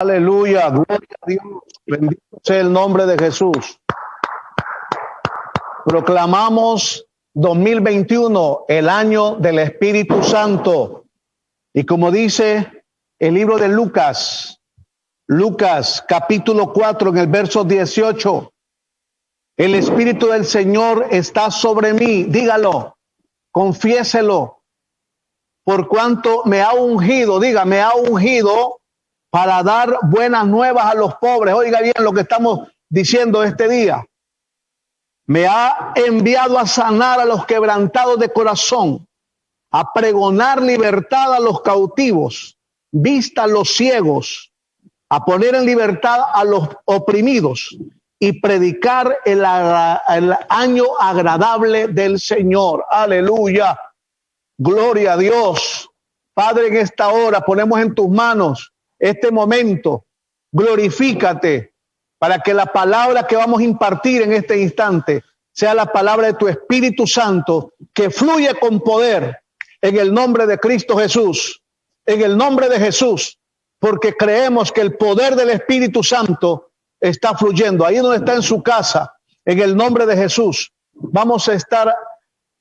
Aleluya, gloria a Dios, bendito sea el nombre de Jesús. Proclamamos 2021, el año del Espíritu Santo. Y como dice el libro de Lucas capítulo 4 en el verso 18, el Espíritu del Señor está sobre mí, dígalo, confiéselo, por cuanto me ha ungido, diga, me ha ungido para dar buenas nuevas a los pobres. Oiga bien lo que estamos diciendo este día. Me ha enviado a sanar a los quebrantados de corazón, a pregonar libertad a los cautivos, vista a los ciegos, a poner en libertad a los oprimidos y predicar el año agradable del Señor. Aleluya. Gloria a Dios. Padre, en esta hora ponemos en tus manos este momento. Glorifícate para que la palabra que vamos a impartir en este instante sea la palabra de tu Espíritu Santo, que fluye con poder en el nombre de Cristo Jesús, en el nombre de Jesús, porque creemos que el poder del Espíritu Santo está fluyendo. Ahí donde está en su casa, en el nombre de Jesús, vamos a estar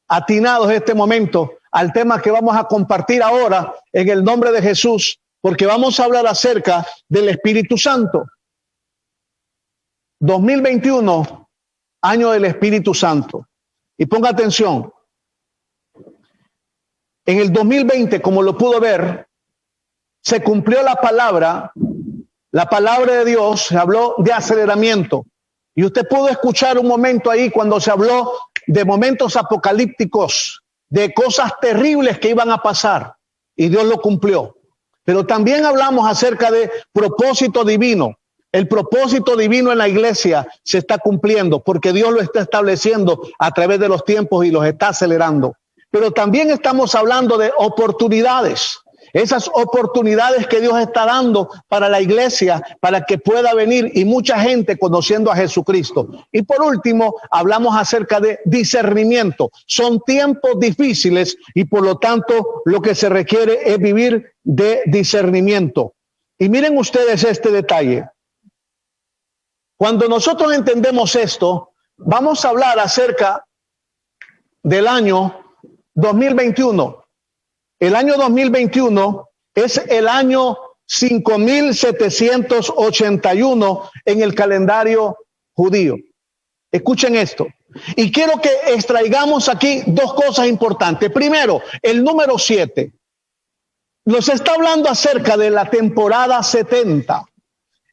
atinados en este momento al tema que vamos a compartir ahora en el nombre de Jesús, porque vamos a hablar acerca del Espíritu Santo. 2021, año del Espíritu Santo. Y ponga atención. En el 2020, como lo pudo ver, se cumplió la palabra de Dios, se habló de aceleramiento. Y usted pudo escuchar un momento ahí cuando se habló de momentos apocalípticos, de cosas terribles que iban a pasar. Y Dios lo cumplió. Pero también hablamos acerca de propósito divino. El propósito divino en la iglesia se está cumpliendo porque Dios lo está estableciendo a través de los tiempos y los está acelerando. Pero también estamos hablando de oportunidades. Esas oportunidades que Dios está dando para la iglesia, para que pueda venir y mucha gente conociendo a Jesucristo. Y por último, hablamos acerca de discernimiento. Son tiempos difíciles y por lo tanto lo que se requiere es vivir de discernimiento. Y miren ustedes este detalle. Cuando nosotros entendemos esto, vamos a hablar acerca del año 2021. El año 2021 es el año 5781 en el calendario judío. Escuchen esto. Y quiero que extraigamos aquí dos cosas importantes. Primero, el número 7. Nos está hablando acerca de la temporada 70,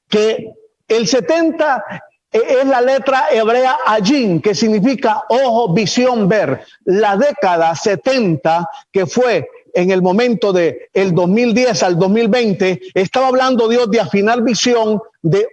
que el 70 es la letra hebrea Ayin, que significa ojo, visión, ver. La década 70, que fue en el momento de el 2010 al 2020, estaba hablando Dios de afinar visión, de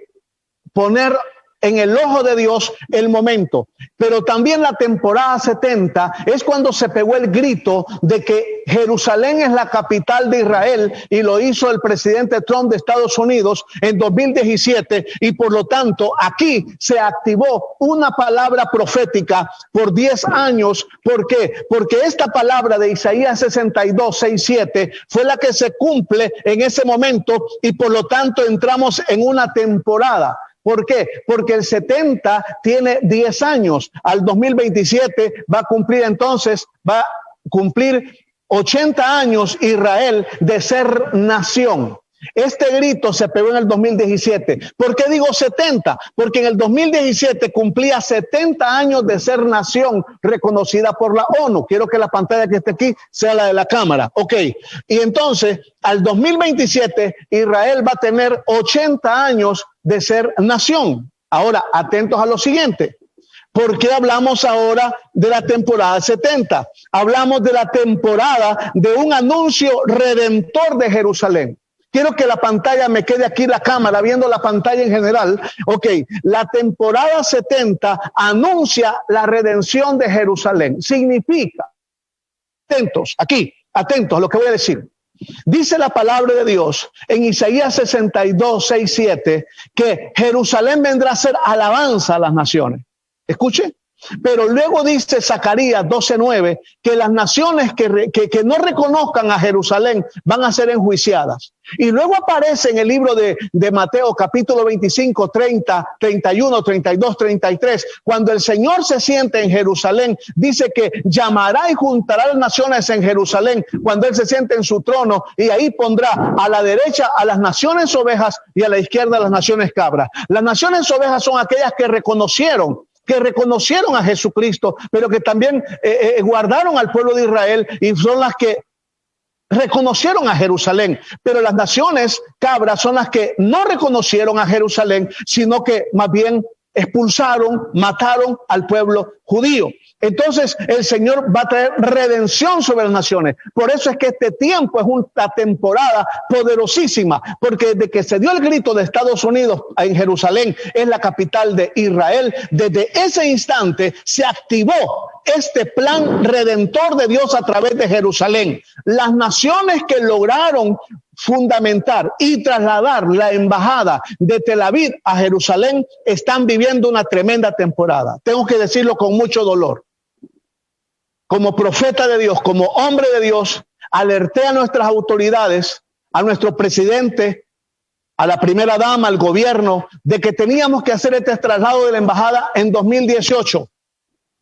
poner en el ojo de Dios el momento. Pero también la temporada 70 es cuando se pegó el grito de que Jerusalén es la capital de Israel, y lo hizo el presidente Trump de Estados Unidos en 2017, y por lo tanto aquí se activó una palabra profética por 10 años. ¿Por qué? Porque esta palabra de Isaías 62, 6, 7 fue la que se cumple en ese momento, y por lo tanto entramos en una temporada. ¿Por qué? Porque el 70 tiene 10 años. Al 2027 va a cumplir 80 años Israel de ser nación. Este grito se pegó en el 2017. ¿Por qué digo 70? Porque en el 2017 cumplía 70 años de ser nación reconocida por la ONU. Quiero que la pantalla que esté aquí sea la de la cámara. Ok. Y entonces, al 2027, Israel va a tener 80 años de ser nación. Ahora, atentos a lo siguiente. ¿Por qué hablamos ahora de la temporada 70? Hablamos de la temporada de un anuncio redentor de Jerusalén. Quiero que la pantalla me quede aquí, la cámara, viendo la pantalla en general. Ok, la temporada 70 anuncia la redención de Jerusalén. Significa, atentos, aquí, atentos a lo que voy a decir. Dice la palabra de Dios en Isaías 62, 6, 7, que Jerusalén vendrá a ser alabanza a las naciones. Escuche, Pero luego dice Zacarías 12:9 que las naciones que no reconozcan a Jerusalén van a ser enjuiciadas. Y luego aparece en el libro de Mateo capítulo 25, 30, 31, 32, 33, cuando el Señor se siente en Jerusalén, dice que llamará y juntará las naciones en Jerusalén cuando Él se siente en su trono, y ahí pondrá a la derecha a las naciones ovejas y a la izquierda a las naciones cabras. Las naciones ovejas son aquellas que reconocieron a Jesucristo, pero que también guardaron al pueblo de Israel, y son las que reconocieron a Jerusalén. Pero las naciones cabras son las que no reconocieron a Jerusalén, sino que más bien expulsaron, mataron al pueblo judío. Entonces el Señor va a traer redención sobre las naciones. Por eso es que este tiempo es una temporada poderosísima, porque desde que se dio el grito de Estados Unidos en Jerusalén, es la capital de Israel, desde ese instante se activó este plan redentor de Dios a través de Jerusalén. Las naciones que lograron fundamentar y trasladar la embajada de Tel Aviv a Jerusalén están viviendo una tremenda temporada. Tengo que decirlo con mucho dolor. Como profeta de Dios, como hombre de Dios, alerté a nuestras autoridades, a nuestro presidente, a la primera dama, al gobierno, de que teníamos que hacer este traslado de la embajada en 2018.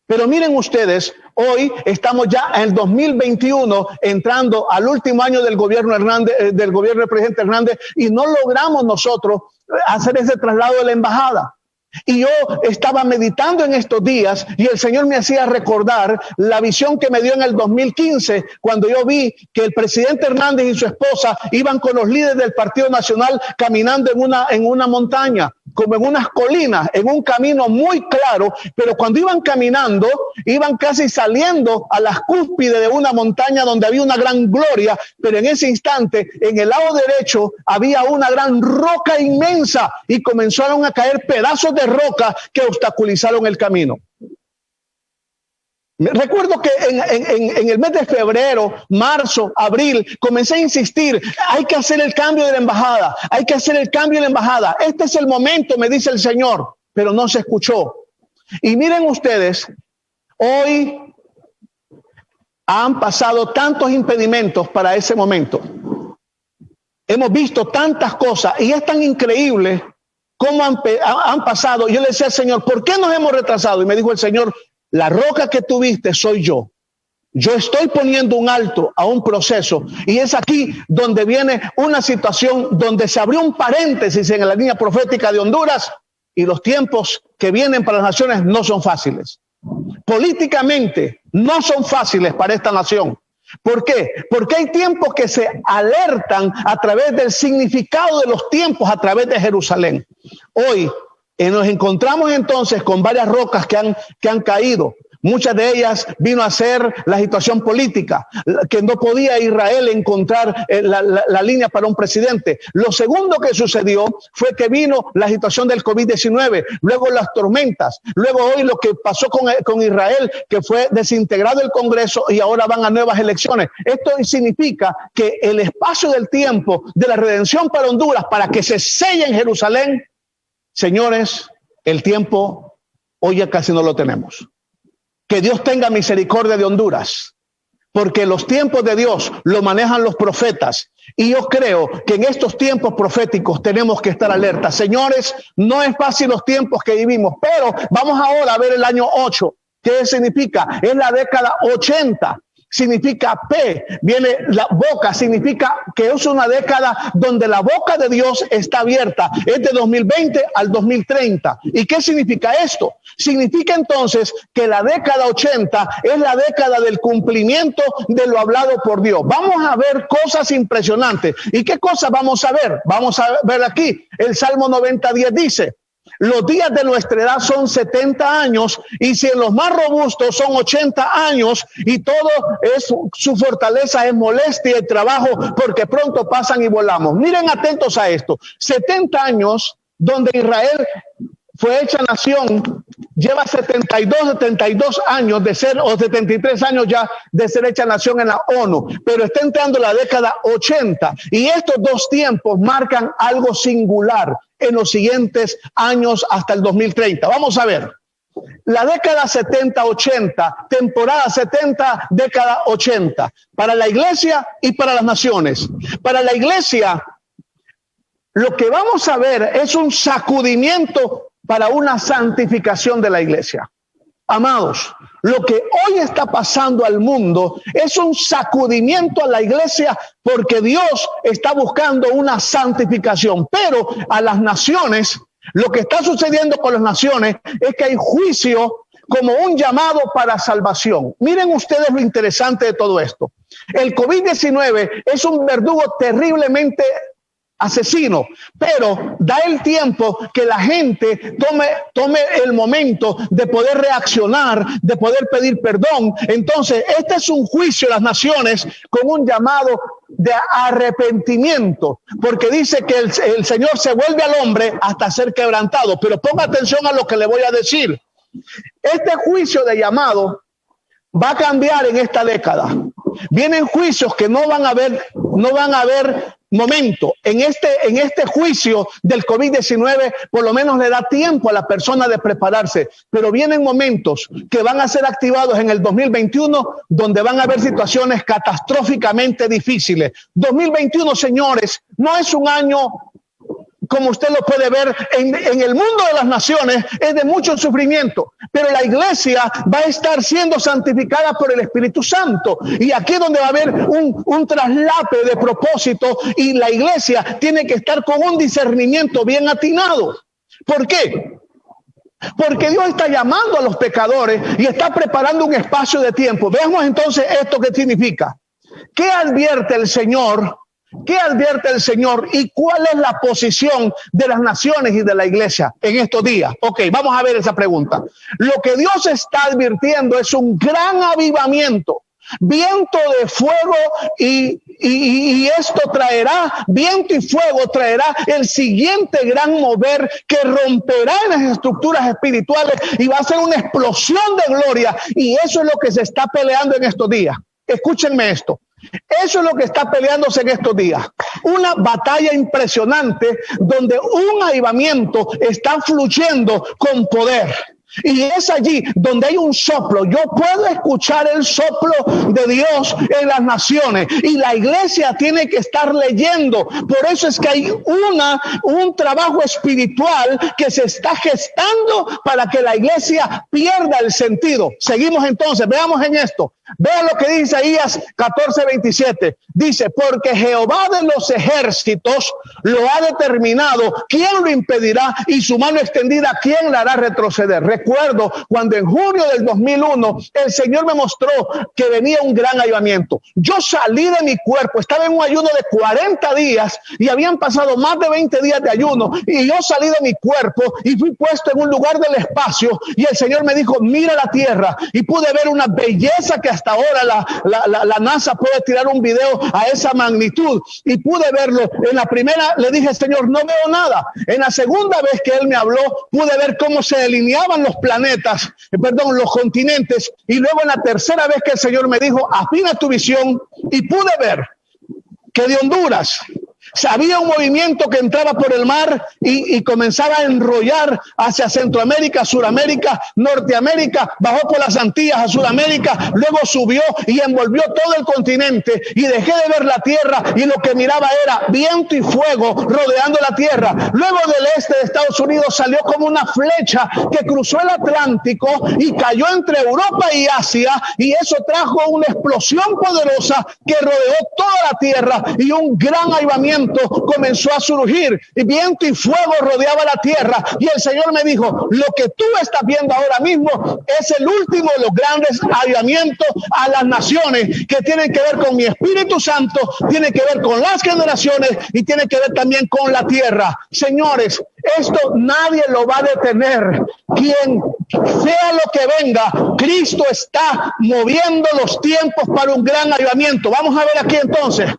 Pero miren ustedes, hoy estamos ya en el 2021, entrando al último año del gobierno Hernández, del gobierno del presidente Hernández, y no logramos nosotros hacer ese traslado de la embajada. Y yo estaba meditando en estos días y el Señor me hacía recordar la visión que me dio en el 2015, cuando yo vi que el presidente Hernández y su esposa iban con los líderes del Partido Nacional caminando en una montaña, como en unas colinas, en un camino muy claro, pero cuando iban caminando, iban casi saliendo a las cúspides de una montaña donde había una gran gloria, pero en ese instante, en el lado derecho, había una gran roca inmensa y comenzaron a caer pedazos de roca que obstaculizaron el camino. Recuerdo que en el mes de febrero, marzo, abril, comencé a insistir, hay que hacer el cambio de la embajada, hay que hacer el cambio de la embajada. Este es el momento, me dice el Señor, pero no se escuchó. Y miren ustedes, hoy han pasado tantos impedimentos para ese momento. Hemos visto tantas cosas y es tan increíble cómo han pasado. Yo le decía al Señor, ¿por qué nos hemos retrasado? Y me dijo el Señor, la roca que tuviste soy yo. Yo estoy poniendo un alto a un proceso, y es aquí donde viene una situación donde se abrió un paréntesis en la línea profética de Honduras, y los tiempos que vienen para las naciones no son fáciles. Políticamente no son fáciles para esta nación. ¿Por qué? Porque hay tiempos que se alertan a través del significado de los tiempos, a través de Jerusalén. Hoy nos encontramos entonces con varias rocas que han caído. Muchas de ellas vino a ser la situación política, que no podía Israel encontrar la línea para un presidente. Lo segundo que sucedió fue que vino la situación del COVID-19, luego las tormentas, luego hoy lo que pasó con Israel, que fue desintegrado el Congreso y ahora van a nuevas elecciones. Esto significa que el espacio del tiempo de la redención para Honduras, para que se selle en Jerusalén, señores, el tiempo hoy ya casi no lo tenemos. Que Dios tenga misericordia de Honduras, porque los tiempos de Dios lo manejan los profetas. Y yo creo que en estos tiempos proféticos tenemos que estar alerta. Señores, no es fácil los tiempos que vivimos, pero vamos ahora a ver el año 8. ¿Qué significa? Es la década 80. Significa P, viene la boca, significa que es una década donde la boca de Dios está abierta. Es de 2020 al 2030. ¿Y qué significa esto? Significa entonces que la década 80 es la década del cumplimiento de lo hablado por Dios. Vamos a ver cosas impresionantes. ¿Y qué cosas vamos a ver? Vamos a ver aquí. El Salmo 90:10 dice: los días de nuestra edad son 70 años, y si en los más robustos son 80 años, y todo es su fortaleza es molestia y trabajo, porque pronto pasan y volamos. Miren atentos a esto. 70 años donde Israel fue hecha nación, lleva 72 años de ser, o 73 años ya de ser hecha nación en la ONU, pero está entrando la década 80, y estos dos tiempos marcan algo singular en los siguientes años hasta el 2030. Vamos a ver. la década 70-80, temporada 70, década 80, para la iglesia y para las naciones. Para la iglesia, lo que vamos a ver es un sacudimiento para una santificación de la iglesia. Amados, lo que hoy está pasando al mundo es un sacudimiento a la iglesia porque Dios está buscando una santificación. Pero a las naciones, lo que está sucediendo con las naciones es que hay juicio como un llamado para salvación. Miren ustedes lo interesante de todo esto. El COVID-19 es un verdugo terriblemente asesino, pero da el tiempo que la gente tome el momento de poder reaccionar, de poder pedir perdón. Entonces, este es un juicio a las naciones con un llamado de arrepentimiento, porque dice que el Señor se vuelve al hombre hasta ser quebrantado. Pero ponga atención a lo que le voy a decir. Este juicio de llamado va a cambiar en esta década. Vienen juicios que no van a haber momento. En este juicio del COVID-19, por lo menos le da tiempo a la persona de prepararse, pero vienen momentos que van a ser activados en el 2021, donde van a haber situaciones catastróficamente difíciles. 2021, señores, no es un año, como usted lo puede ver en el mundo de las naciones, es de mucho sufrimiento, pero la iglesia va a estar siendo santificada por el Espíritu Santo, y aquí es donde va a haber un traslape de propósito, y la iglesia tiene que estar con un discernimiento bien atinado. ¿Por qué? Porque Dios está llamando a los pecadores y está preparando un espacio de tiempo. Veamos entonces esto que significa. ¿Qué advierte el Señor? ¿Qué advierte el Señor y cuál es la posición de las naciones y de la iglesia en estos días? Ok, vamos a ver esa pregunta. Lo que Dios está advirtiendo es un gran avivamiento, viento de fuego y esto traerá, viento y fuego traerá el siguiente gran mover que romperá en las estructuras espirituales y va a ser una explosión de gloria, y eso es lo que se está peleando en estos días. Escúchenme esto. Eso es lo que está peleándose en estos días. Una batalla impresionante donde un avivamiento está fluyendo con poder. Y es allí donde hay un soplo. Yo puedo escuchar el soplo de Dios en las naciones, y la iglesia tiene que estar leyendo. Por eso es que hay un trabajo espiritual que se está gestando para que la iglesia pierda el sentido. Seguimos entonces, veamos en esto. Vean lo que dice Isaías 14:27. Dice: porque Jehová de los ejércitos lo ha determinado, ¿quién lo impedirá? Y su mano extendida, ¿quién la hará retroceder? Recuerdo cuando en junio del 2001 el Señor me mostró que venía un gran avivamiento. Yo salí de mi cuerpo, estaba en un ayuno de 40 días y habían pasado más de 20 días de ayuno, y yo salí de mi cuerpo y fui puesto en un lugar del espacio, y el Señor me dijo: mira la tierra, y pude ver una belleza que hasta ahora la NASA puede tirar un video a esa magnitud, y pude verlo. En la primera le dije: Señor, no veo nada. En la segunda vez que Él me habló, pude ver cómo se delineaban los planetas, los continentes, y luego en la tercera vez que el Señor me dijo: afina tu visión, y pude ver que de Honduras había un movimiento que entraba por el mar y comenzaba a enrollar hacia Centroamérica, Suramérica, Norteamérica, bajó por las Antillas a Sudamérica, luego subió y envolvió todo el continente, y dejé de ver la tierra, y lo que miraba era viento y fuego rodeando la tierra. Luego del este de Estados Unidos salió como una flecha que cruzó el Atlántico y cayó entre Europa y Asia, y eso trajo una explosión poderosa que rodeó toda la tierra, y un gran avivamiento comenzó a surgir, y viento y fuego rodeaba la tierra. Y el Señor me dijo: lo que tú estás viendo ahora mismo es el último de los grandes avivamientos a las naciones, que tienen que ver con mi Espíritu Santo, tiene que ver con las generaciones y tiene que ver también con la tierra. Señores, esto nadie lo va a detener. Quien sea lo que venga, Cristo está moviendo los tiempos para un gran avivamiento. Vamos a ver aquí entonces.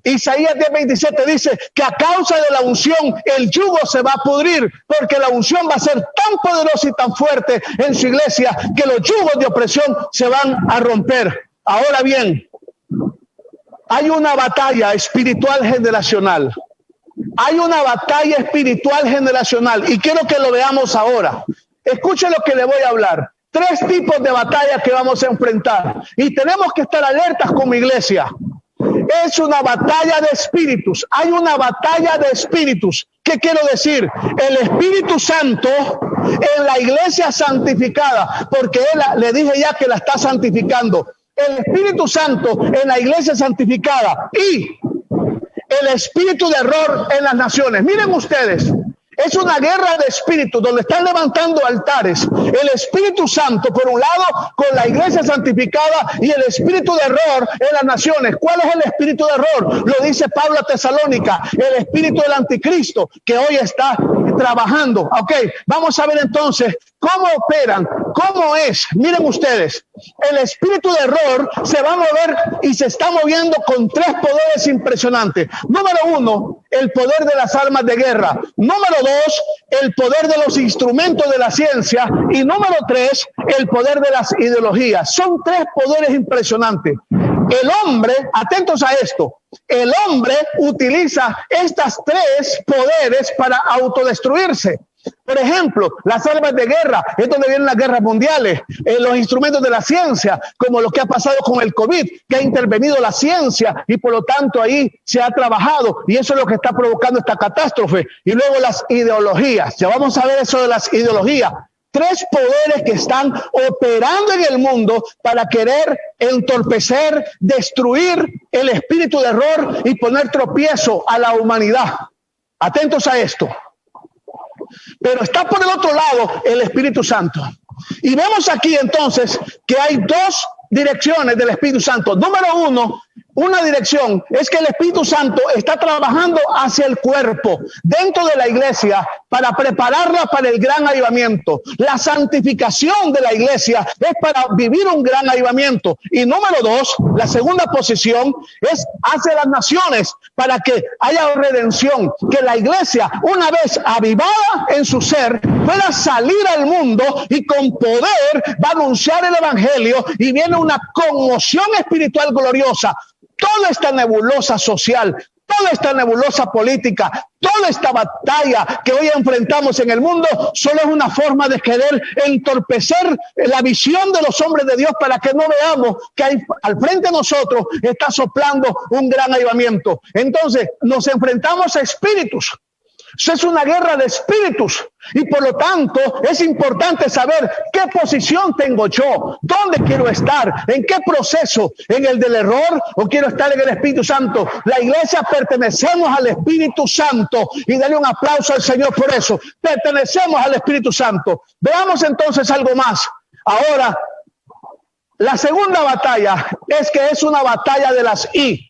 Isaías 10:27 dice que a causa de la unción el yugo se va a pudrir, porque la unción va a ser tan poderosa y tan fuerte en su iglesia que los yugos de opresión se van a romper. Ahora bien, hay una batalla espiritual generacional. Hay una batalla espiritual generacional, y quiero que lo veamos ahora. escuche lo que le voy a hablar. 3 tipos de batallas que vamos a enfrentar. Y tenemos que estar alertas como iglesia. Es una batalla de espíritus. Hay una batalla de espíritus. ¿Qué quiero decir? El Espíritu Santo en la iglesia santificada, porque él, le dije ya que la está santificando. El Espíritu Santo en la iglesia santificada y el espíritu de error en las naciones. Miren ustedes. Es una guerra de espíritus donde están levantando altares. El Espíritu Santo, por un lado, con la iglesia santificada y el espíritu de error en las naciones. ¿Cuál es el espíritu de error? Lo dice Pablo a Tesalónica, el espíritu del anticristo que hoy está trabajando. Ok, vamos a ver entonces cómo operan, cómo es. Miren ustedes, el espíritu de error se va a mover y se está moviendo con 3 poderes impresionantes. Número 1, el poder de las armas de guerra. Número 2, el poder de los instrumentos de la ciencia. Y número 3, el poder de las ideologías. Son 3 poderes impresionantes. El hombre, atentos a esto, el hombre utiliza estas 3 poderes para autodestruirse. Por ejemplo, las armas de guerra, es donde vienen las guerras mundiales, los instrumentos de la ciencia, como lo que ha pasado con el COVID, que ha intervenido la ciencia y por lo tanto ahí se ha trabajado y eso es lo que está provocando esta catástrofe. Y luego las ideologías, ya vamos a ver eso de las ideologías. 3 poderes que están operando en el mundo para querer entorpecer, destruir el espíritu de error y poner tropiezo a la humanidad. Atentos a esto. Pero está por el otro lado el Espíritu Santo. Y vemos aquí entonces que hay 2 direcciones del Espíritu Santo. Número 1, una dirección es que el Espíritu Santo está trabajando hacia el cuerpo, dentro de la iglesia, para prepararla para el gran avivamiento. La santificación de la iglesia es para vivir un gran avivamiento. Y número 2, la segunda posición es hacia las naciones, para que haya redención, que la iglesia, una vez avivada en su ser, pueda salir al mundo y con poder va a anunciar el evangelio y viene una conmoción espiritual gloriosa. Toda esta nebulosa social, toda esta nebulosa política, toda esta batalla que hoy enfrentamos en el mundo, solo es una forma de querer entorpecer la visión de los hombres de Dios para que no veamos que hay, al frente de nosotros está soplando un gran avivamiento. Entonces nos enfrentamos a espíritus. Eso es una guerra de espíritus y por lo tanto es importante saber qué posición tengo yo, dónde quiero estar, en qué proceso, en el del error o quiero estar en el Espíritu Santo. La iglesia pertenecemos al Espíritu Santo y dale un aplauso al Señor por eso. Pertenecemos al Espíritu Santo. Veamos entonces algo más. Ahora, la segunda batalla es que es una batalla de las I.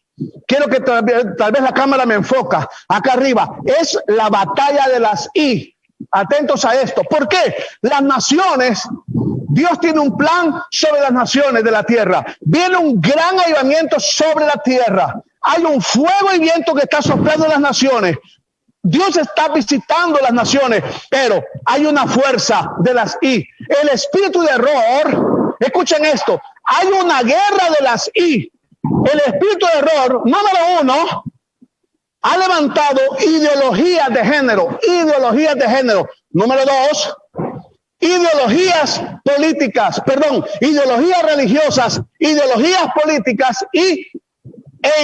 Quiero que tal vez la cámara me enfoca acá arriba. Es la batalla de las I. Atentos a esto. ¿Por qué? Las naciones, Dios tiene un plan sobre las naciones de la tierra. Viene un gran avivamiento sobre la tierra. Hay un fuego y viento que está soplando en las naciones. Dios está visitando las naciones, pero hay una fuerza de las I. El espíritu de error, escuchen esto, hay una guerra de las I. El espíritu de error, número 1, ha levantado ideologías de género. Número 2, ideologías políticas, ideologías religiosas, ideologías políticas e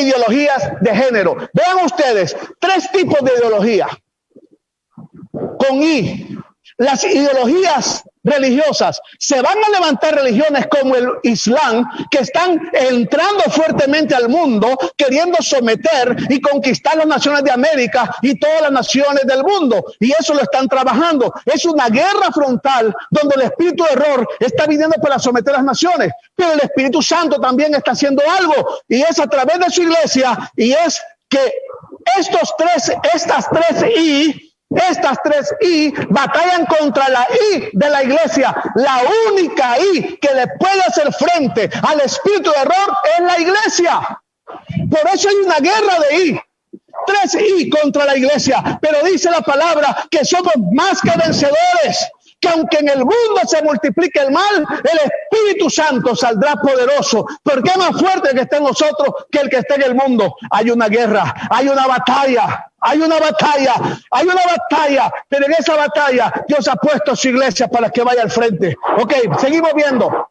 ideologías de género. Vean ustedes, 3 tipos de ideología con I. Las ideologías religiosas, se van a levantar religiones como el Islam que están entrando fuertemente al mundo queriendo someter y conquistar las naciones de América y todas las naciones del mundo, y eso lo están trabajando. Es una guerra frontal donde el espíritu de error está viniendo para someter las naciones, pero el Espíritu Santo también está haciendo algo y es a través de su iglesia, y es que estas tres I batallan contra la I de la iglesia. La única I que le puede hacer frente al espíritu de error es la iglesia. Por eso hay una guerra de I. 3 I contra la iglesia. Pero dice la palabra que somos más que vencedores, que aunque en el mundo se multiplique el mal, el Espíritu Santo saldrá poderoso, porque es más fuerte el que está en nosotros que el que está en el mundo. Hay una guerra, hay una batalla, hay una batalla, hay una batalla, pero en esa batalla Dios ha puesto a su iglesia para que vaya al frente. Ok, seguimos viendo.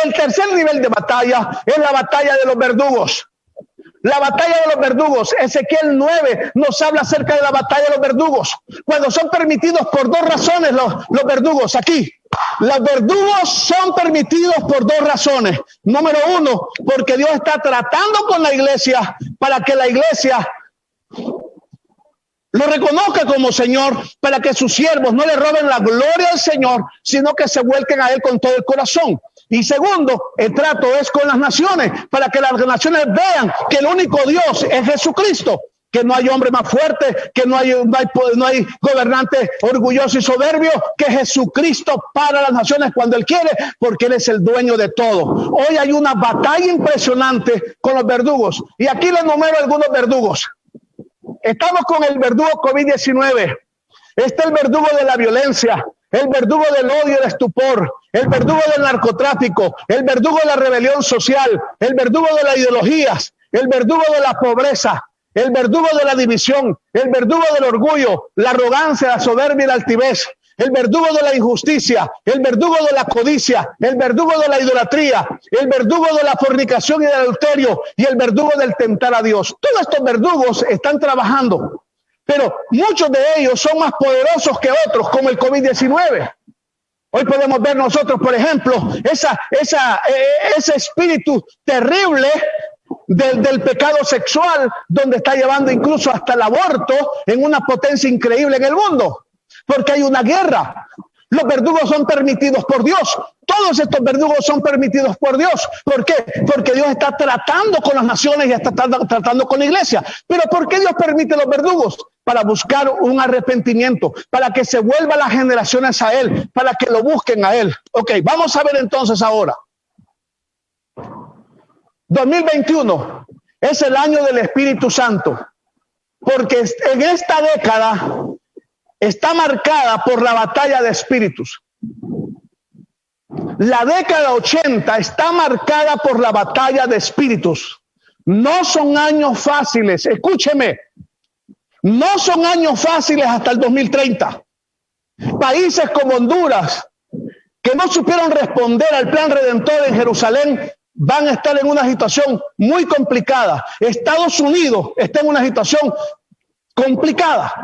El tercer nivel de batalla es la batalla de los verdugos. La batalla de los verdugos. Ezequiel 9 nos habla acerca de la batalla de los verdugos. Cuando son permitidos por dos razones los verdugos aquí. Los verdugos son permitidos por dos razones. Número uno, porque Dios está tratando con la iglesia para que la iglesia lo reconozca como Señor, para que sus siervos no le roben la gloria al Señor, sino que se vuelquen a Él con todo el corazón. Y segundo, el trato es con las naciones, para que las naciones vean que el único Dios es Jesucristo, que no hay hombre más fuerte, que no hay gobernante orgulloso y soberbio, que Jesucristo para las naciones cuando Él quiere, porque Él es el dueño de todo. Hoy hay una batalla impresionante con los verdugos, y aquí les numero algunos verdugos. Estamos con el verdugo COVID-19, está el verdugo de la violencia, el verdugo del odio y el estupor, el verdugo del narcotráfico, el verdugo de la rebelión social, el verdugo de las ideologías, el verdugo de la pobreza, el verdugo de la división, el verdugo del orgullo, la arrogancia, la soberbia y la altivez, el verdugo de la injusticia, el verdugo de la codicia, el verdugo de la idolatría, el verdugo de la fornicación y del adulterio y el verdugo del tentar a Dios. Todos estos verdugos están trabajando, pero muchos de ellos son más poderosos que otros, como el COVID-19. Hoy podemos ver nosotros, por ejemplo, ese espíritu terrible del pecado sexual, donde está llevando incluso hasta el aborto en una potencia increíble en el mundo, porque hay una guerra. Los verdugos son permitidos por Dios. Todos estos verdugos son permitidos por Dios. ¿Por qué? Porque Dios está tratando con las naciones y está tratando con la iglesia. ¿Pero por qué Dios permite los verdugos? Para buscar un arrepentimiento, para que se vuelvan las generaciones a Él, para que lo busquen a Él. Ok, vamos a ver entonces ahora. 2021 es el año del Espíritu Santo, porque en esta década está marcada por la batalla de espíritus. La década 80 está marcada por la batalla de espíritus. No son años fáciles, escúcheme, no son años fáciles hasta el 2030. Países como Honduras, que no supieron responder al plan redentor en Jerusalén, van a estar en una situación muy complicada. Estados Unidos está en una situación complicada.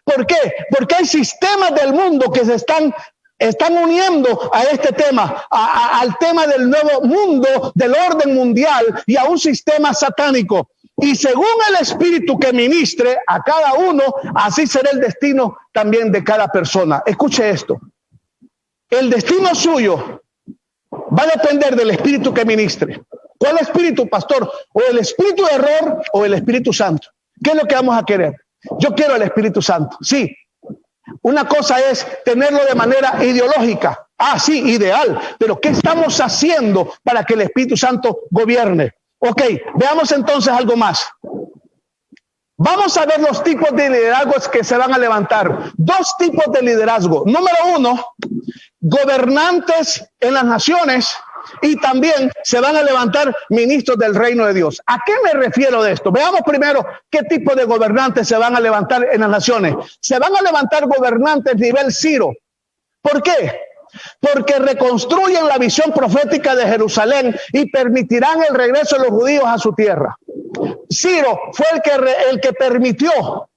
¿Por qué? Porque hay sistemas del mundo que se están uniendo a este tema, al tema del nuevo mundo, del orden mundial y a un sistema satánico. Y según el espíritu que ministre a cada uno, así será el destino también de cada persona. Escuche esto. El destino suyo va a depender del espíritu que ministre. ¿Cuál espíritu, pastor? O el espíritu de error o el Espíritu Santo. ¿Qué es lo que vamos a querer? Yo quiero el Espíritu Santo. Sí. Una cosa es tenerlo de manera ideológica. Ah, sí, ideal. Pero ¿qué estamos haciendo para que el Espíritu Santo gobierne? Ok, veamos entonces algo más. Vamos a ver los tipos de liderazgos que se van a levantar. Dos tipos de liderazgo. Número uno, gobernantes en las naciones, y también se van a levantar ministros del reino de Dios. ¿A qué me refiero de esto? Veamos primero qué tipo de gobernantes se van a levantar en las naciones. Se van a levantar gobernantes nivel Ciro. ¿Por qué? Porque reconstruyen la visión profética de Jerusalén y permitirán el regreso de los judíos a su tierra. Ciro fue el que permitió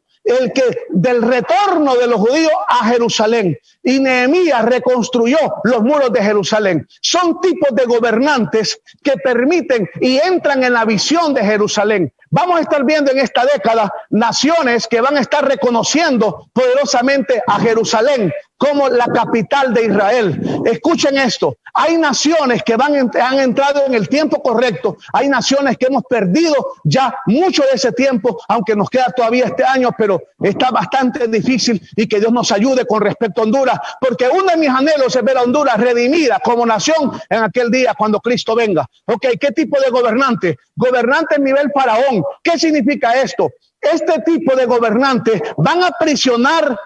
del retorno de los judíos a Jerusalén, y Nehemías reconstruyó los muros de Jerusalén. Son tipos de gobernantes que permiten y entran en la visión de Jerusalén. Vamos a estar viendo en esta década naciones que van a estar reconociendo poderosamente a Jerusalén como la capital de Israel. Escuchen esto, hay naciones que han entrado en el tiempo correcto, hay naciones que hemos perdido ya mucho de ese tiempo, aunque nos queda todavía este año, pero está bastante difícil, y que Dios nos ayude con respecto a Honduras, porque uno de mis anhelos es ver a Honduras redimida como nación en aquel día cuando Cristo venga. Ok, ¿qué tipo de gobernante? Gobernante en nivel faraón. ¿Qué significa esto? Este tipo de gobernantes van a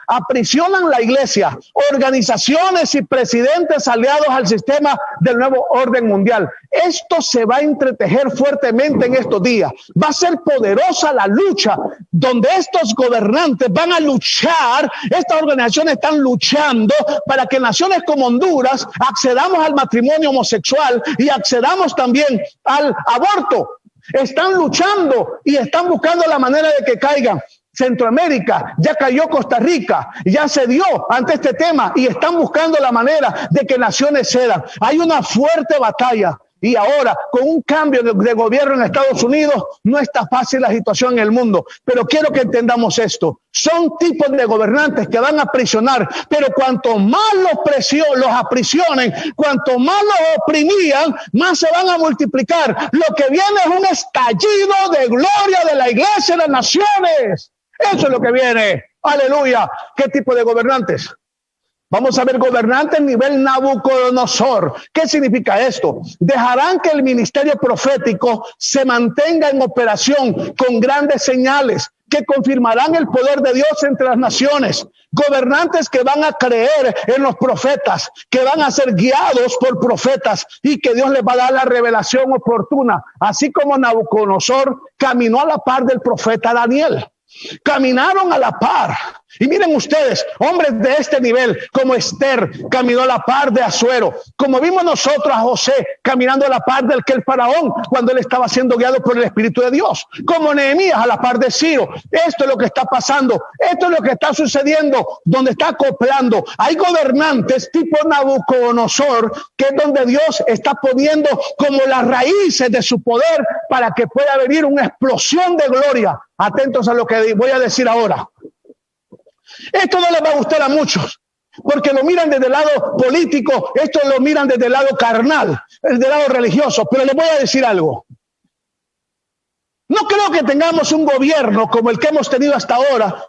aprisionan la iglesia, organizaciones y presidentes aliados al sistema del nuevo orden mundial. Esto se va a entretejer fuertemente en estos días. Va a ser poderosa la lucha donde estos gobernantes van a luchar. Estas organizaciones están luchando para que naciones como Honduras accedamos al matrimonio homosexual y accedamos también al aborto. Están luchando y están buscando la manera de que caigan. Centroamérica, ya cayó Costa Rica, ya se dio ante este tema y están buscando la manera de que naciones cedan. Hay una fuerte batalla. Y ahora, con un cambio de gobierno en Estados Unidos, no está fácil la situación en el mundo. Pero quiero que entendamos esto. Son tipos de gobernantes que van a aprisionar, pero cuanto más los aprisionen, cuanto más los oprimían, más se van a multiplicar. Lo que viene es un estallido de gloria de la iglesia de las naciones. Eso es lo que viene. Aleluya. ¿Qué tipo de gobernantes? Vamos a ver gobernantes nivel Nabucodonosor. ¿Qué significa esto? Dejarán que el ministerio profético se mantenga en operación con grandes señales que confirmarán el poder de Dios entre las naciones. Gobernantes que van a creer en los profetas, que van a ser guiados por profetas y que Dios les va a dar la revelación oportuna. Así como Nabucodonosor caminó a la par del profeta Daniel. Caminaron a la par. Y miren ustedes, hombres de este nivel, como Esther caminó a la par de Asuero, como vimos nosotros a José caminando a la par del que el faraón cuando él estaba siendo guiado por el Espíritu de Dios, como Nehemías a la par de Ciro. Esto es lo que está pasando, esto es lo que está sucediendo, donde está acoplando. Hay gobernantes tipo Nabucodonosor, que es donde Dios está poniendo como las raíces de su poder para que pueda venir una explosión de gloria. Atentos a lo que voy a decir ahora. Esto no les va a gustar a muchos, porque lo miran desde el lado político, esto lo miran desde el lado carnal, desde el lado religioso, pero les voy a decir algo. No creo que tengamos un gobierno como el que hemos tenido hasta ahora,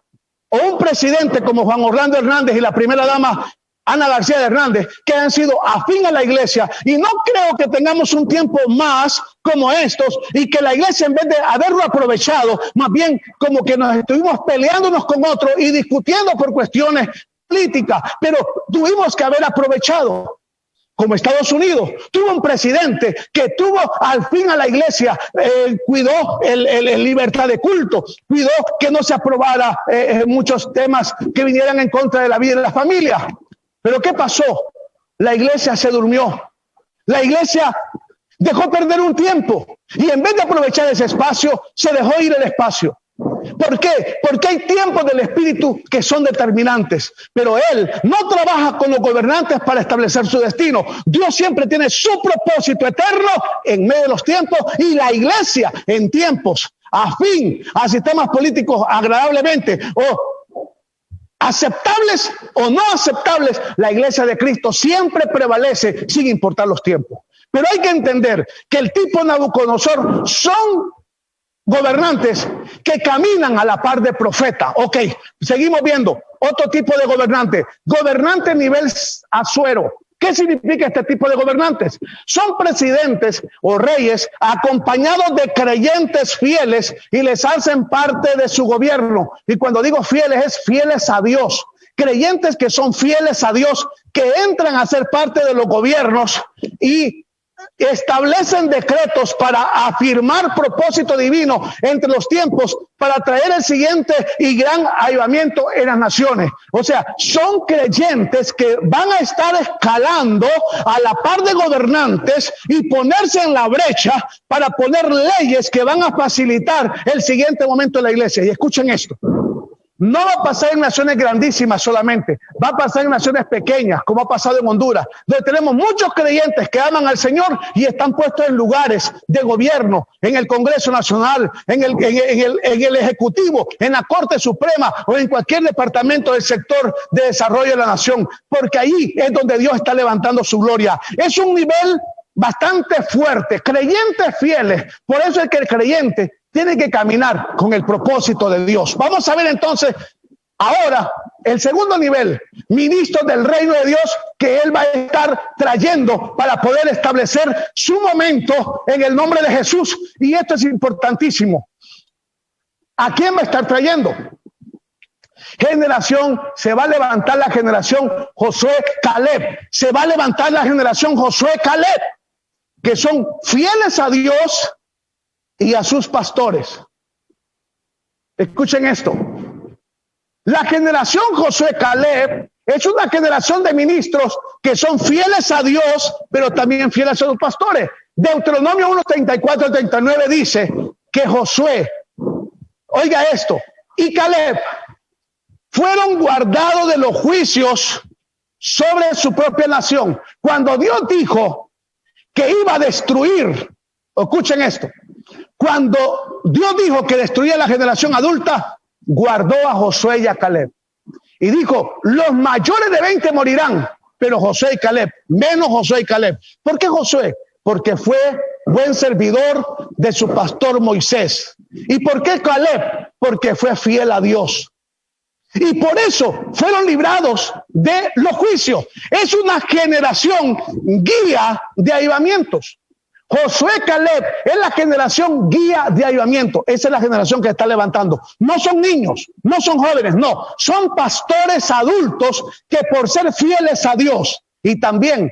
o un presidente como Juan Orlando Hernández y la primera dama Ana García de Hernández, que han sido afín a la iglesia, y no creo que tengamos un tiempo más como estos y que la iglesia, en vez de haberlo aprovechado, más bien como que nos estuvimos peleándonos con otros y discutiendo por cuestiones políticas, pero tuvimos que haber aprovechado. Como Estados Unidos tuvo un presidente que tuvo al fin a la iglesia, cuidó el libertad de culto, cuidó que no se aprobara muchos temas que vinieran en contra de la vida de la familia. Pero ¿qué pasó? La iglesia se durmió. La iglesia dejó perder un tiempo y en vez de aprovechar ese espacio, se dejó ir el espacio. ¿Por qué? Porque hay tiempos del Espíritu que son determinantes, pero Él no trabaja con los gobernantes para establecer su destino. Dios siempre tiene su propósito eterno en medio de los tiempos, y la iglesia en tiempos afín a sistemas políticos agradablemente o aceptables o no aceptables, la iglesia de Cristo siempre prevalece sin importar los tiempos. Pero hay que entender que el tipo Nabucodonosor son gobernantes que caminan a la par de profeta. Ok, seguimos viendo otro tipo de gobernante. Gobernante nivel Asuero. ¿Qué significa este tipo de gobernantes? Son presidentes o reyes acompañados de creyentes fieles y les hacen parte de su gobierno. Y cuando digo fieles, es fieles a Dios. Creyentes que son fieles a Dios, que entran a ser parte de los gobiernos y establecen decretos para afirmar propósito divino entre los tiempos, para traer el siguiente y gran avivamiento en las naciones. O sea, son creyentes que van a estar escalando a la par de gobernantes y ponerse en la brecha para poner leyes que van a facilitar el siguiente momento de la iglesia. Y escuchen esto. No va a pasar en naciones grandísimas solamente, va a pasar en naciones pequeñas, como ha pasado en Honduras, donde tenemos muchos creyentes que aman al Señor y están puestos en lugares de gobierno, en el Congreso Nacional, en el Ejecutivo, en la Corte Suprema o en cualquier departamento del sector de desarrollo de la nación, porque ahí es donde Dios está levantando su gloria. Es un nivel bastante fuerte, creyentes fieles, por eso es que el creyente tiene que caminar con el propósito de Dios. Vamos a ver entonces ahora el segundo nivel, ministros del reino de Dios, que Él va a estar trayendo para poder establecer su momento en el nombre de Jesús. Y esto es importantísimo. ¿A quién va a estar trayendo? Generación, se va a levantar la generación Josué Caleb. Se va a levantar la generación Josué Caleb, que son fieles a Dios y a sus pastores. Escuchen esto. La generación Josué Caleb es una generación de ministros que son fieles a Dios, pero también fieles a sus pastores. Deuteronomio 1:34 al 39 dice que Josué, oiga esto, y Caleb fueron guardados de los juicios sobre su propia nación. Cuando Dios dijo que iba a destruir, escuchen esto, cuando Dios dijo que destruía la generación adulta, guardó a Josué y a Caleb. Y dijo, los mayores de 20 morirán, pero Josué y Caleb, menos Josué y Caleb. ¿Por qué Josué? Porque fue buen servidor de su pastor Moisés. ¿Y por qué Caleb? Porque fue fiel a Dios. Y por eso fueron librados de los juicios. Es una generación guía de avivamientos. Josué Caleb es la generación guía de avivamiento. Esa es la generación que está levantando. No son niños, no son jóvenes, no. Son pastores adultos que por ser fieles a Dios y también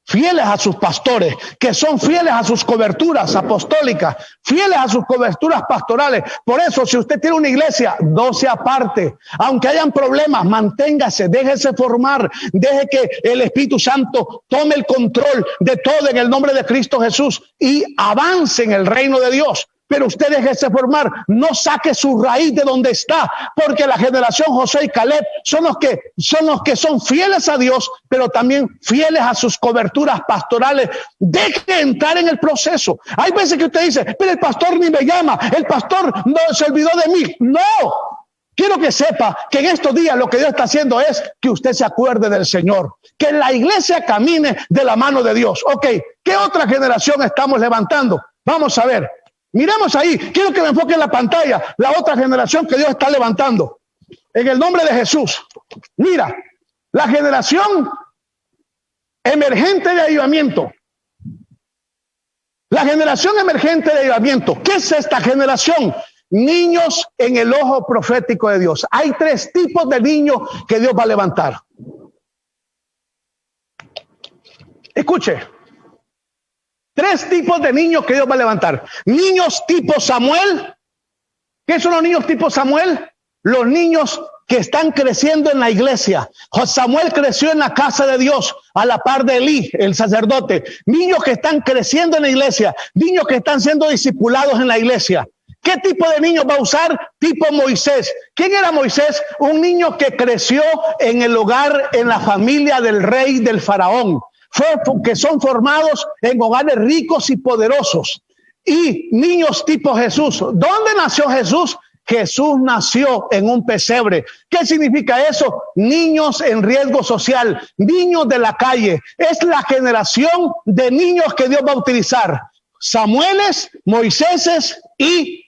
fieles a sus pastores, que son fieles a sus coberturas apostólicas, fieles a sus coberturas pastorales. Por eso, si usted tiene una iglesia, no se aparte. Aunque hayan problemas, manténgase, déjese formar, deje que el Espíritu Santo tome el control de todo en el nombre de Cristo Jesús y avance en el reino de Dios. Pero usted déjese formar, no saque su raíz de donde está, porque la generación Josué y Caleb son los que son fieles a Dios, pero también fieles a sus coberturas pastorales. Deje entrar en el proceso. Hay veces que usted dice, pero el pastor ni me llama, el pastor no se olvidó de mí. No, quiero que sepa que en estos días lo que Dios está haciendo es que usted se acuerde del Señor, que la iglesia camine de la mano de Dios. Ok, ¿qué otra generación estamos levantando? Vamos a ver. Miremos ahí, quiero que me enfoque en la pantalla, la otra generación que Dios está levantando. En el nombre de Jesús. Mira, la generación emergente de avivamiento. La generación emergente de avivamiento. ¿Qué es esta generación? Niños en el ojo profético de Dios. Hay tres tipos de niños que Dios va a levantar. Escuche. Tres tipos de niños que Dios va a levantar. Niños tipo Samuel. ¿Qué son los niños tipo Samuel? Los niños que están creciendo en la iglesia. Samuel creció en la casa de Dios a la par de Elí, el sacerdote. Niños que están creciendo en la iglesia. Niños que están siendo discipulados en la iglesia. ¿Qué tipo de niños va a usar? Tipo Moisés. ¿Quién era Moisés? Un niño que creció en el hogar, en la familia del rey del faraón. Que son formados en hogares ricos y poderosos. Y niños tipo Jesús. ¿Dónde nació Jesús? Jesús nació en un pesebre. ¿Qué significa eso? Niños en riesgo social, niños de la calle. Es la generación de niños que Dios va a utilizar. Samueles, Moiséses y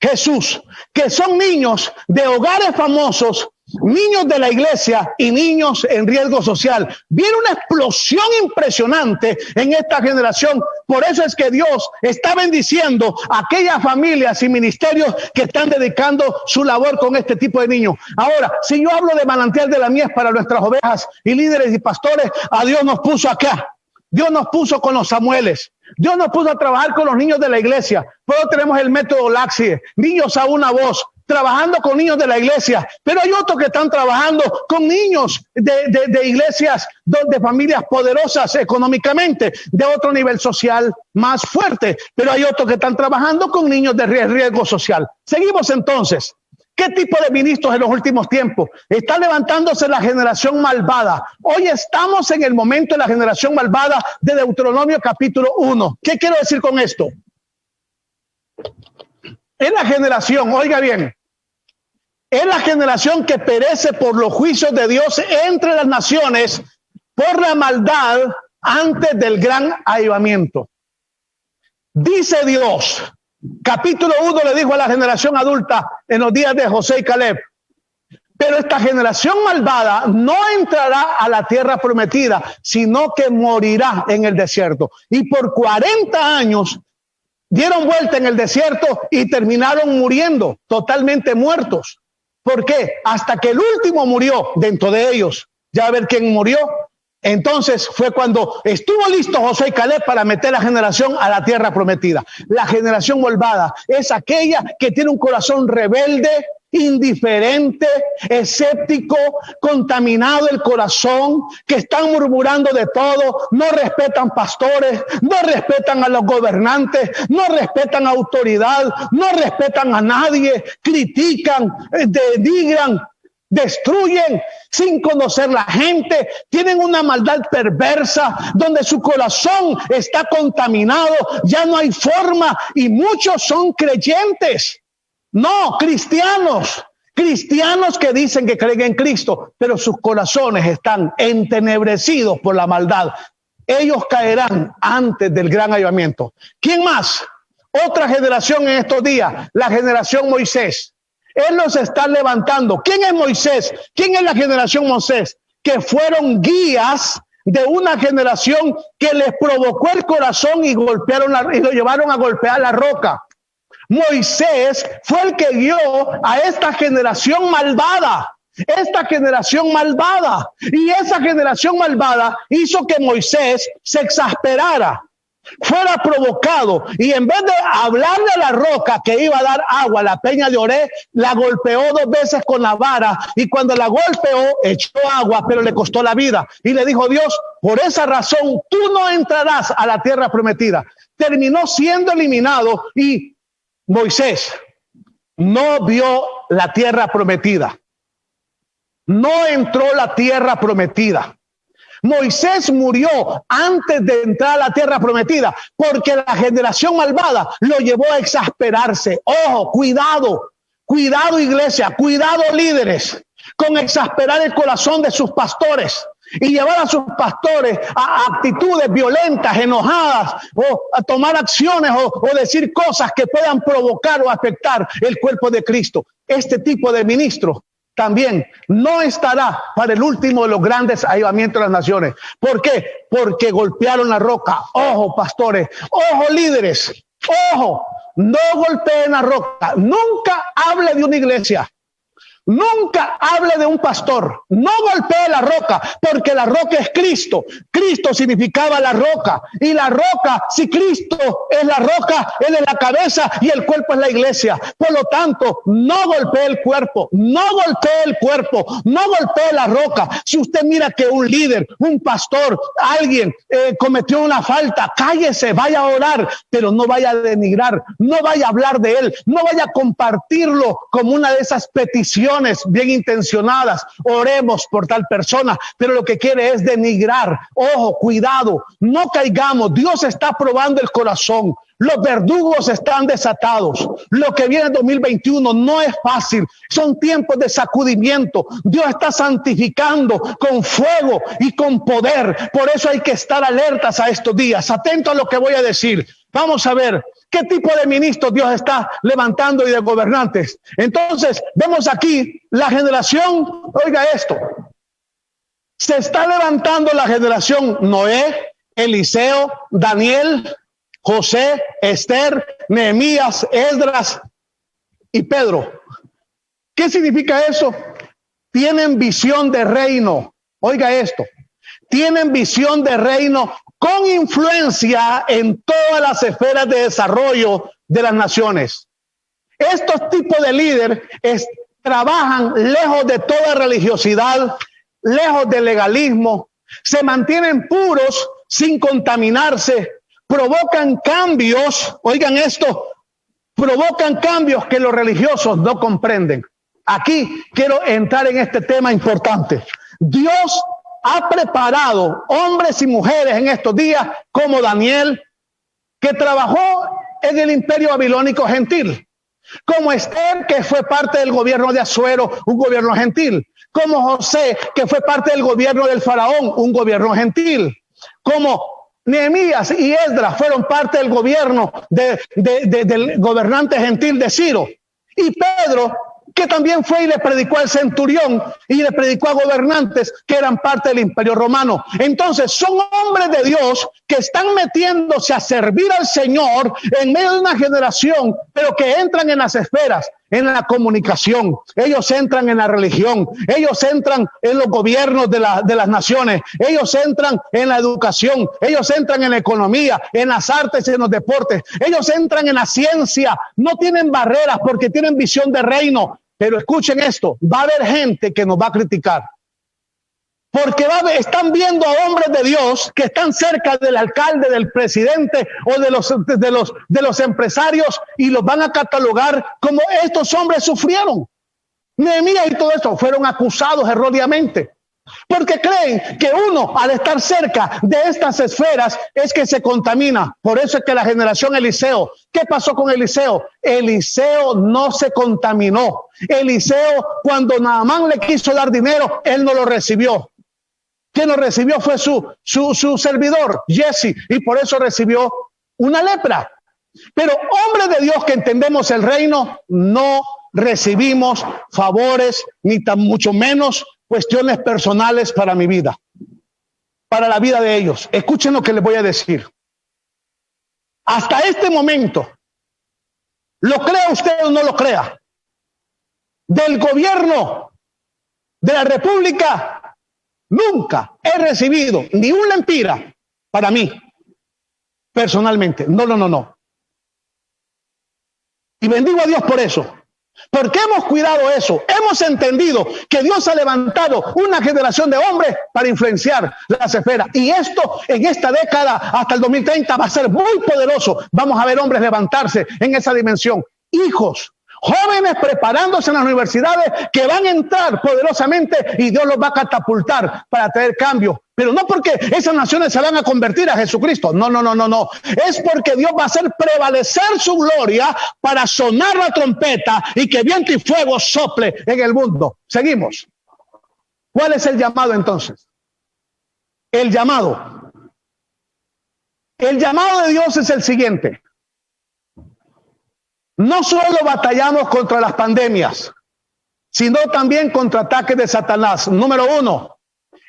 Jesús, que son niños de hogares famosos, niños de la iglesia y niños en riesgo social. Viene una explosión impresionante en esta generación. Por eso es que Dios está bendiciendo a aquellas familias y ministerios que están dedicando su labor con este tipo de niños. Ahora, si yo hablo de manantial de la mies para nuestras ovejas y líderes y pastores, a Dios nos puso acá. Dios nos puso con los Samueles. Dios nos puso a trabajar con los niños de la iglesia. Luego tenemos el método Laxie, niños a una voz, trabajando con niños de la iglesia. Pero hay otros que están trabajando con niños de iglesias, de familias poderosas económicamente, de otro nivel social más fuerte. Pero hay otros que están trabajando con niños de riesgo social. Seguimos entonces. ¿Qué tipo de ministros en los últimos tiempos? Está levantándose la generación malvada. Hoy estamos en el momento de la generación malvada de Deuteronomio capítulo 1. ¿Qué quiero decir con esto? Es la generación, oiga bien, es la generación que perece por los juicios de Dios entre las naciones por la maldad antes del gran avivamiento. Dice Dios, capítulo 1 le dijo a la generación adulta en los días de Josué y Caleb, pero esta generación malvada no entrará a la tierra prometida, sino que morirá en el desierto. Y por 40 años dieron vuelta en el desierto y terminaron muriendo, totalmente muertos. ¿Por qué? Hasta que el último murió dentro de ellos. Ya a ver quién murió. Entonces fue cuando estuvo listo Josué y Caleb para meter la generación a la tierra prometida. La generación malvada es aquella que tiene un corazón rebelde, indiferente, escéptico, contaminado el corazón, que están murmurando de todo, no respetan pastores, no respetan a los gobernantes, no respetan autoridad, no respetan a nadie, critican, denigran, destruyen sin conocer la gente, tienen una maldad perversa donde su corazón está contaminado, ya no hay forma y muchos son creyentes. No, cristianos que dicen que creen en Cristo, pero sus corazones están entenebrecidos por la maldad. Ellos caerán antes del gran avivamiento. ¿Quién más? Otra generación en estos días, la generación Moisés. Él los está levantando. ¿Quién es Moisés? ¿Quién es la generación Moisés? Que fueron guías de una generación que les provocó el corazón y y lo llevaron a golpear la roca. Moisés fue el que guió a esta generación malvada. Y esa generación malvada hizo que Moisés se exasperara, fuera provocado, y en vez de hablarle a la roca que iba a dar agua, la peña de Oré, la golpeó 2 veces con la vara, y cuando la golpeó echó agua, pero le costó la vida. Y le dijo Dios: por esa razón tú no entrarás a la tierra prometida. Terminó siendo eliminado y Moisés no vio la tierra prometida. No entró a la tierra prometida. Moisés murió antes de entrar a la tierra prometida porque la generación malvada lo llevó a exasperarse. Ojo, cuidado iglesia, cuidado líderes, con exasperar el corazón de sus pastores y llevar a sus pastores a actitudes violentas, enojadas, o a tomar acciones o decir cosas que puedan provocar o afectar el cuerpo de Cristo. Este tipo de ministro también no estará para el último de los grandes avivamientos de las naciones. ¿Por qué? Porque golpearon la roca. Ojo, pastores, ojo, líderes, ojo, no golpeen la roca. Nunca hable de una iglesia. Nunca hable de un pastor, no golpee la roca, porque la roca es Cristo. Cristo significaba la roca, y la roca, si Cristo es la roca, Él es la cabeza y el cuerpo es la iglesia. Por lo tanto, no golpee el cuerpo, no golpee la roca. Si usted mira que un líder, un pastor, alguien cometió una falta, cállese, vaya a orar, pero no vaya a denigrar, no vaya a hablar de él, no vaya a compartirlo como una de esas peticiones bien intencionadas. Oremos por tal persona, pero lo que quiere es denigrar. Ojo, cuidado, no caigamos. Dios está probando el corazón. Los verdugos están desatados. Lo que viene en 2021 no es fácil. Son tiempos de sacudimiento. Dios está santificando con fuego y con poder. Por eso hay que estar alertas a estos días. Atento a lo que voy a decir. Vamos a ver qué tipo de ministros Dios está levantando y de gobernantes. Entonces, vemos aquí la generación, oiga esto, se está levantando la generación Noé, Eliseo, Daniel, José, Esther, Nehemías, Esdras y Pedro. ¿Qué significa eso? Tienen visión de reino. Oiga esto, tienen visión de reino con influencia en todas las esferas de desarrollo de las naciones. Estos tipos de líderes trabajan lejos de toda religiosidad, lejos del legalismo, se mantienen puros sin contaminarse, provocan cambios, oigan esto, provocan cambios que los religiosos no comprenden. Aquí quiero entrar en este tema importante. Dios ha preparado hombres y mujeres en estos días como Daniel, que trabajó en el imperio babilónico gentil, como Esther, que fue parte del gobierno de Asuero, un gobierno gentil, como José, que fue parte del gobierno del faraón, un gobierno gentil, como Nehemías y Esdras fueron parte del gobierno del gobernante gentil de Ciro, y Pedro que también fue y le predicó al centurión y le predicó a gobernantes que eran parte del Imperio Romano. Entonces son hombres de Dios que están metiéndose a servir al Señor en medio de una generación, pero que entran en las esferas, en la comunicación, ellos entran en la religión, ellos entran en los gobiernos de las naciones, ellos entran en la educación, ellos entran en la economía, en las artes, en los deportes, ellos entran en la ciencia, no tienen barreras porque tienen visión de reino. Pero escuchen esto, va a haber gente que nos va a criticar. Porque están viendo a hombres de Dios que están cerca del alcalde, del presidente o de los empresarios y los van a catalogar como estos hombres sufrieron. Nehemías y todo esto fueron acusados erróneamente. Porque creen que uno, al estar cerca de estas esferas, es que se contamina. Por eso es que la generación Eliseo, ¿qué pasó con Eliseo? Eliseo no se contaminó. Eliseo, cuando Naamán le quiso dar dinero, él no lo recibió. Quien lo recibió fue su servidor, Jesse, y por eso recibió una lepra. Pero hombres de Dios que entendemos el reino, no recibimos favores, ni tan mucho menos cuestiones personales para mi vida, para la vida de ellos. Escuchen lo que les voy a decir. Hasta este momento, lo crea usted o no lo crea, del gobierno de la República, nunca he recibido ni un lempira para mí, personalmente. No. Y bendigo a Dios por eso. Porque hemos cuidado eso, hemos entendido que Dios ha levantado una generación de hombres para influenciar las esferas. Y esto en esta década hasta el 2030 va a ser muy poderoso. Vamos a ver hombres levantarse en esa dimensión. Hijos, jóvenes preparándose en las universidades que van a entrar poderosamente y Dios los va a catapultar para traer cambio. Pero no porque esas naciones se van a convertir a Jesucristo. No. Es porque Dios va a hacer prevalecer su gloria para sonar la trompeta y que viento y fuego sople en el mundo. Seguimos. ¿Cuál es el llamado entonces? El llamado de Dios es el siguiente. No solo batallamos contra las pandemias, sino también contra ataques de Satanás. Número uno.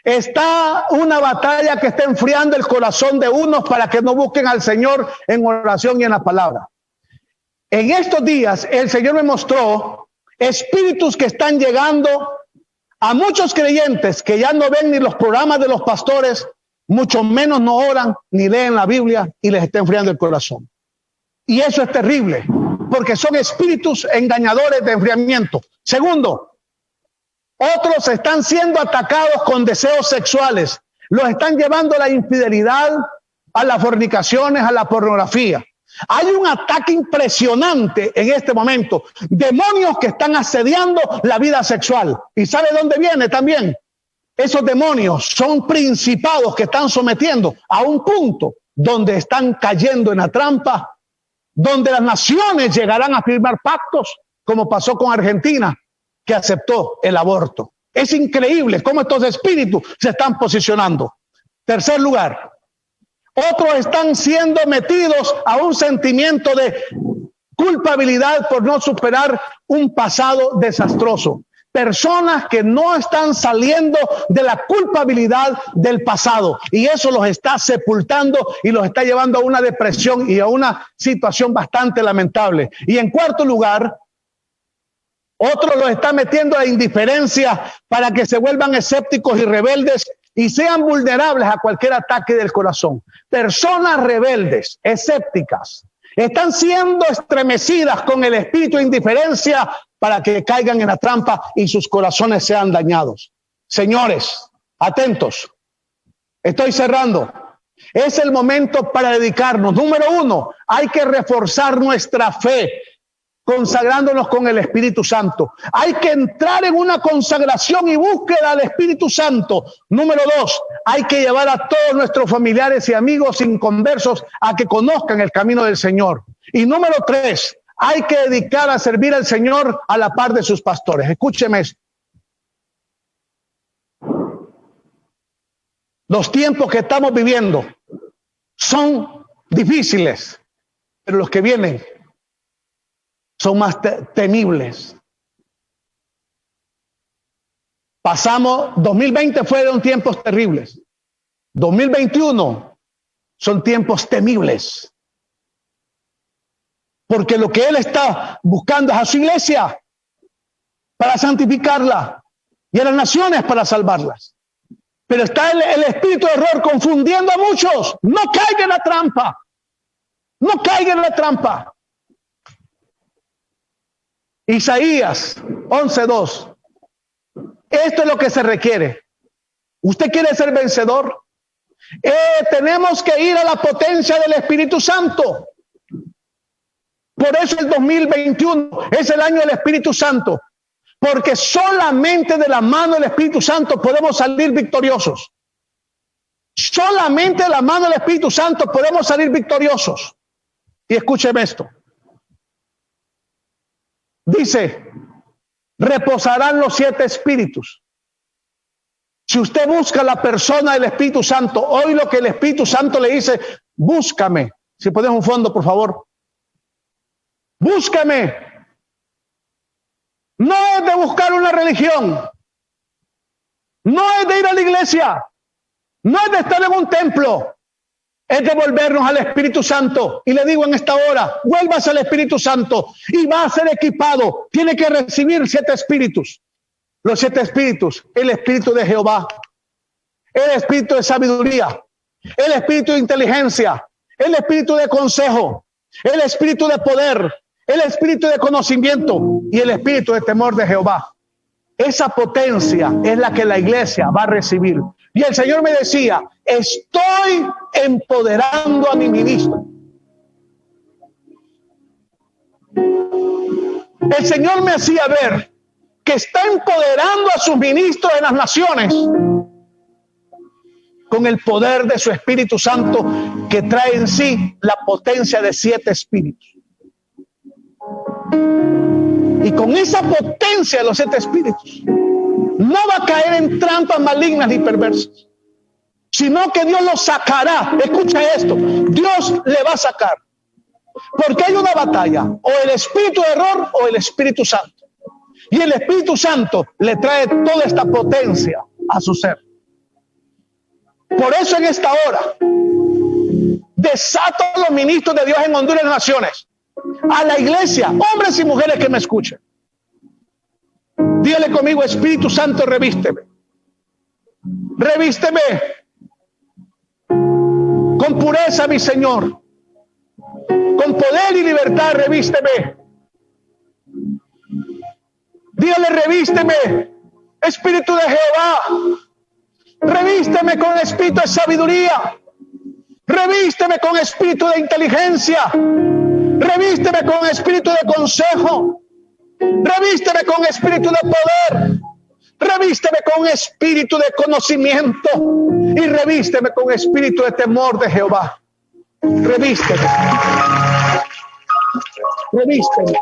Está una batalla que está enfriando el corazón de unos para que no busquen al Señor en oración y en la palabra. En estos días el Señor me mostró espíritus que están llegando a muchos creyentes que ya no ven ni los programas de los pastores, mucho menos no oran ni leen la Biblia y les está enfriando el corazón. Y eso es terrible, porque son espíritus engañadores de enfriamiento. Segundo, otros están siendo atacados con deseos sexuales. Los están llevando a la infidelidad, a las fornicaciones, a la pornografía. Hay un ataque impresionante en este momento. Demonios que están asediando la vida sexual. ¿Y sabe dónde viene también? Esos demonios son principados que están sometiendo a un punto donde están cayendo en la trampa, donde las naciones llegarán a firmar pactos, como pasó con Argentina, que aceptó el aborto. Es increíble cómo estos espíritus se están posicionando. Tercer lugar, otros están siendo metidos a un sentimiento de culpabilidad por no superar un pasado desastroso. Personas que no están saliendo de la culpabilidad del pasado y eso los está sepultando y los está llevando a una depresión y a una situación bastante lamentable. Y en cuarto lugar, otros los está metiendo a la indiferencia para que se vuelvan escépticos y rebeldes y sean vulnerables a cualquier ataque del corazón. Personas rebeldes, escépticas, están siendo estremecidas con el espíritu de indiferencia para que caigan en la trampa y sus corazones sean dañados. Señores, atentos. Estoy cerrando. Es el momento para dedicarnos. Número uno, hay que reforzar nuestra fe, consagrándonos con el Espíritu Santo. Hay que entrar en una consagración y búsqueda del Espíritu Santo. Número dos, hay que llevar a todos nuestros familiares y amigos inconversos a que conozcan el camino del Señor. Y número tres, hay que dedicar a servir al Señor a la par de sus pastores. Escúcheme esto. Los tiempos que estamos viviendo son difíciles, pero los que vienen son más temibles. Pasamos, 2020 fueron tiempos terribles. 2021 son tiempos temibles. Porque lo que Él está buscando es a su iglesia para santificarla y a las naciones para salvarlas. Pero está el espíritu de error confundiendo a muchos. No caigan en la trampa. No caigan en la trampa. Isaías 11:2. Esto es lo que se requiere. ¿Usted quiere ser vencedor? Tenemos que ir a la potencia del Espíritu Santo. Por eso el 2021 es el año del Espíritu Santo. Porque solamente de la mano del Espíritu Santo podemos salir victoriosos. Solamente de la mano del Espíritu Santo podemos salir victoriosos. Y escúcheme esto. Dice, reposarán los 7 espíritus. Si usted busca la persona del Espíritu Santo, hoy lo que el Espíritu Santo le dice, búscame. Si pones un fondo, por favor. Búscame. No es de buscar una religión. No es de ir a la iglesia. No es de estar en un templo. Es de volvernos al Espíritu Santo. Y le digo en esta hora, vuélvase al Espíritu Santo y va a ser equipado. Tiene que recibir 7 espíritus. Los 7 espíritus: el espíritu de Jehová, el espíritu de sabiduría, el espíritu de inteligencia, el espíritu de consejo, el espíritu de poder, el espíritu de conocimiento y el espíritu de temor de Jehová. Esa potencia es la que la iglesia va a recibir. Y el Señor me decía, estoy empoderando a mi ministro. El Señor me hacía ver que está empoderando a sus ministros en las naciones con el poder de su Espíritu Santo, que trae en sí la potencia de 7 espíritus. Y con esa potencia de los 7 espíritus no va a caer en trampas malignas ni perversas, sino que Dios lo sacará. Escucha esto, Dios le va a sacar, porque hay una batalla, o el espíritu de error o el Espíritu Santo. Y el Espíritu Santo le trae toda esta potencia a su ser. Por eso en esta hora desato a los ministros de Dios en Honduras y naciones, a la iglesia, hombres y mujeres que me escuchen. Dígale conmigo, Espíritu Santo, revísteme. Revísteme con pureza, mi Señor. Con poder y libertad, revísteme. Dígale, revísteme, Espíritu de Jehová. Revísteme con espíritu de sabiduría. Revísteme con espíritu de inteligencia. Revísteme con espíritu de consejo. Revísteme con espíritu de poder. Revísteme con espíritu de conocimiento. Y revísteme con espíritu de temor de Jehová. Revísteme. Revísteme.